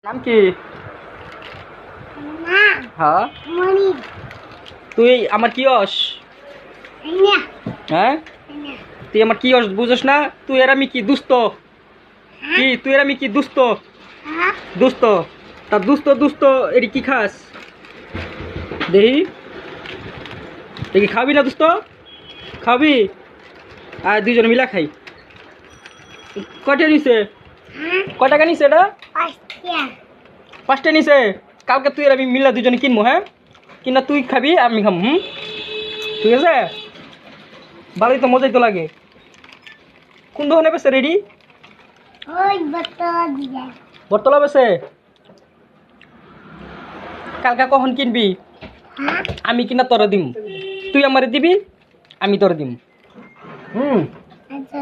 নাম কি? না হ্যাঁ মনি তুই আমার কি অস? না হ্যাঁ না তুই আমার কি অস বুঝস না? তুই আর আমি কি দুস্ত? কি তুই আর আমি কি দুস্ত? হ্যাঁ দুস্ত তা দুস্ত দুস্ত এটি কি খাস দেহি দেখি খাবি না দুস্ত খাবি আর দুইজন মিলা খাই কয়টা নিছে হ্যাঁ কয় টাকা নিছে এটা পাঁচটা 5টা নিছে কালকে তুই আর আমি মিলা দুজনে কিনবো হ্যাঁ কিনা তুই খাবি আমি খাম ঠিক আছে ভালোই তো মজাই তো লাগে কোন দোকানে বেছে রেডি ওই বতলা দিয়া বটতলা বেছে কালকে কখন কিনবি হ্যাঁ আমি কিনা তোরা দিম তুই আমারে দিবি আমি তোরা দিম আচ্ছা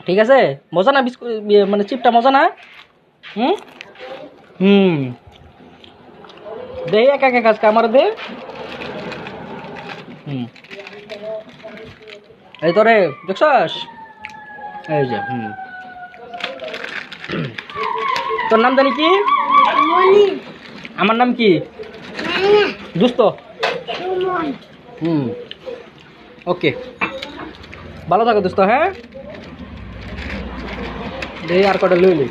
ঠিক আছে মজা না বিস্কুট মানে চিপটা মজা না হুম হুম দে একা একা কাজ আমার দে এই তোরে দেখছস এই যে তোর নাম জানি কি মনি আমার নাম কি না দোস্ত সুমন ওকে ভালো থাকো দোস্ত হ্যাঁ দে আর কটা লই লই